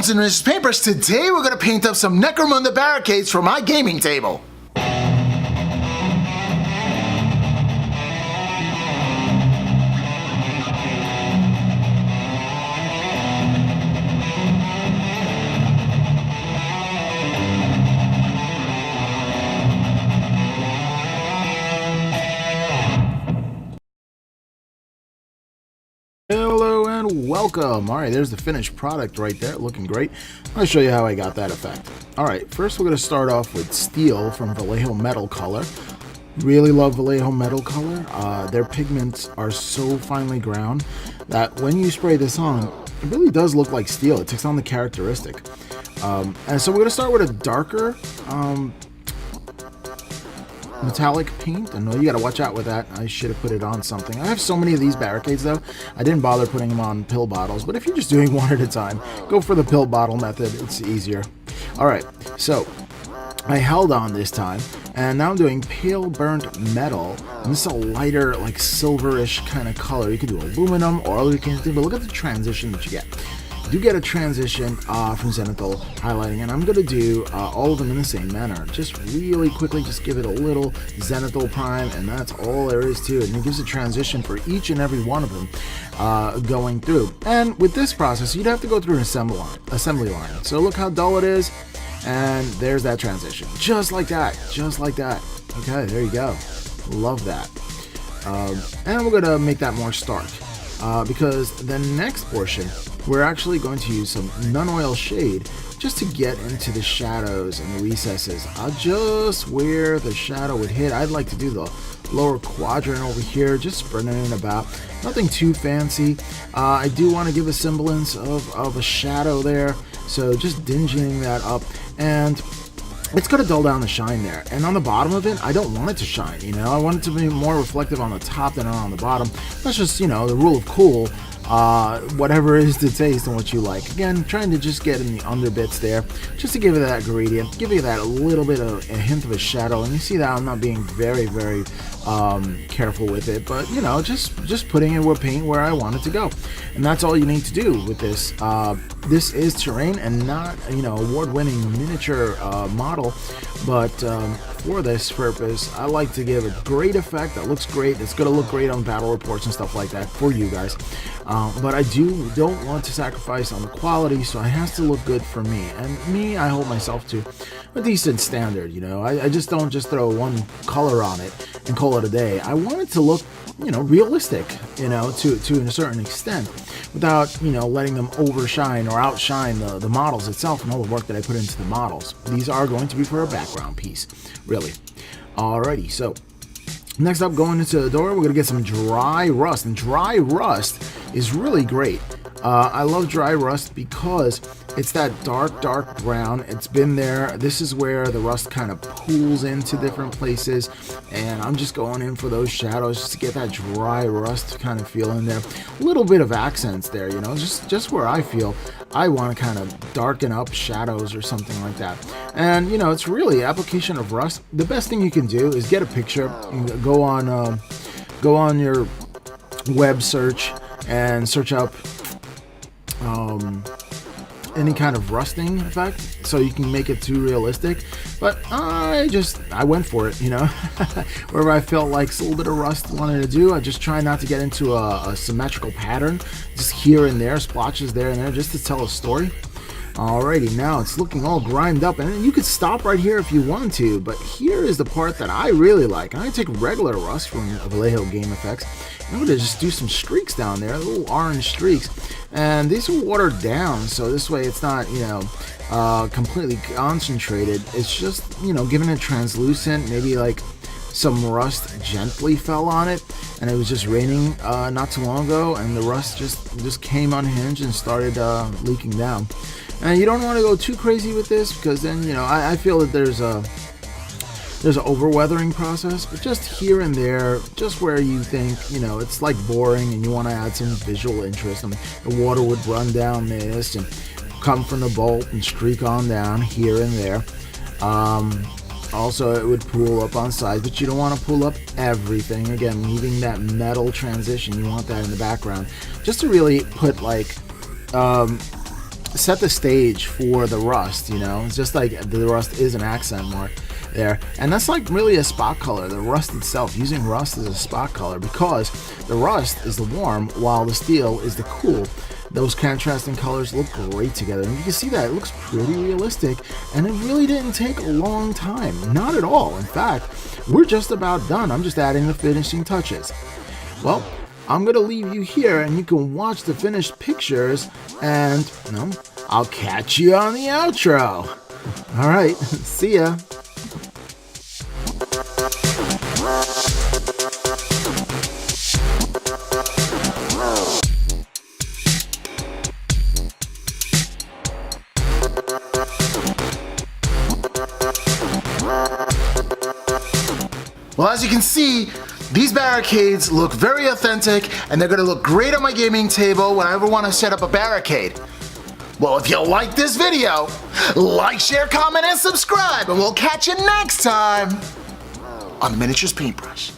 Bones and Rich's Papers. Today we're going to paint up some Necomunda barricades for my gaming table. Hello and welcome. Alright, there's the finished product right there, looking great. I'll show you how I got that effect. Alright, first we're going to start off with Steel from Vallejo Metal Color. Really love Vallejo Metal Color. Their pigments are so finely ground that when you spray this on, it really does look like steel. It takes on the characteristic. And so we're going to start with a darker metallic paint. I know you got to watch out with that. I should have put it on something. I have so many of these barricades though, I didn't bother putting them on pill bottles, but if you're just doing one at a time, go for the pill bottle method. It's easier. Alright, so I held on this time, and now I'm doing pale burnt metal, and this is a lighter, like silverish kind of color. You can do aluminum or other kinds of things, but look at the transition that you get. You get a transition from zenithal highlighting, and I'm going to do all of them in the same manner. Just really quickly, just give it a little zenithal prime, and that's all there is to it. And it gives a transition for each and every one of them going through. And with this process, you'd have to go through an assembly line. So look how dull it is, and there's that transition. Just like that, just like that. Okay, there you go. Love that. And we're going to make that more stark. Because the next portion, we're actually going to use some non-oil shade just to get into the shadows and the recesses. Just where the shadow would hit. I'd like to do the lower quadrant over here, just spreading it about. Nothing too fancy. I do want to give a semblance of a shadow there, so just dinging that up. And it's going to dull down the shine there. And on the bottom of it, I don't want it to shine, you know. I want it to be more reflective on the top than on the bottom. That's just, you know, the rule of cool. Whatever is the taste and what you like. Again, trying to just get in the under bits there, just to give it that gradient, give you that a little bit of a hint of a shadow. And you see that I'm not being very careful with it, but you know, just putting it where I want it to go. And that's all you need to do with this. This is terrain and not, you know, award-winning miniature model, but for this purpose, I like to give a great effect that looks great. It's going to look great on battle reports and stuff like that for you guys. But I don't want to sacrifice on the quality, so it has to look good for me. And me, I hold myself to a decent standard, you know. I just don't just throw one color on it and call it a day. I want it to look, you know, realistic, you know, to a certain extent, without, you know, letting them overshine or outshine the models itself and all the work that I put into the models. These are going to be for a background piece, really. Alrighty, so next up, going into the door, we're going to get some dry rust. And dry rust is really great. I love dry rust because it's that dark brown. It's been there. This is where the rust kind of pools into different places, and I'm just going in for those shadows just to get that dry rust kind of feel in there. A little bit of accents there, you know, just where I feel I want to kind of darken up shadows or something like that. And you know, it's really application of rust. The best thing you can do is get a picture and go on your web search and search up any kind of rusting effect, so you can make it too realistic. But I went for it, you know. Wherever I felt like a little bit of rust wanted to do, I just try not to get into a symmetrical pattern, just here and there, splotches there and there, just to tell a story. Alrighty, now it's looking all grimed up, and you could stop right here if you want to, but here is the part that I really like. I take regular rust from Vallejo Game Effects, and I'm going to just do some streaks down there, little orange streaks, and these are watered down, so this way it's not, you know, completely concentrated. It's just, you know, giving it translucent, maybe like some rust gently fell on it, and it was just raining not too long ago, and the rust just came unhinged and started leaking down. And you don't want to go too crazy with this, because then, you know, I feel that there's an over-weathering process, but just here and there, just where you think, you know, it's like boring and you want to add some visual interest. I mean, the water would run down this and come from the bolt and streak on down here and there. Also, it would pool up on sides, but you don't want to pull up everything. Again, leaving that metal transition, you want that in the background, just to really put like set the stage for the rust, you know? It's just like the rust is an accent mark there. And that's like really a spot color, the rust itself, using rust as a spot color, because the rust is the warm while the steel is the cool. Those contrasting colors look great together, and you can see that it looks pretty realistic, and it really didn't take a long time, not at all. In fact, we're just about done. I'm just adding the finishing touches. Well, I'm gonna leave you here, and you can watch the finished pictures, and I'll catch you on the outro. All right, see ya. Well, as you can see, these barricades look very authentic, and they're gonna look great on my gaming table when I ever wanna set up a barricade. Well, if you like this video, like, share, comment, and subscribe, and we'll catch you next time on the Miniatures Paintbrush.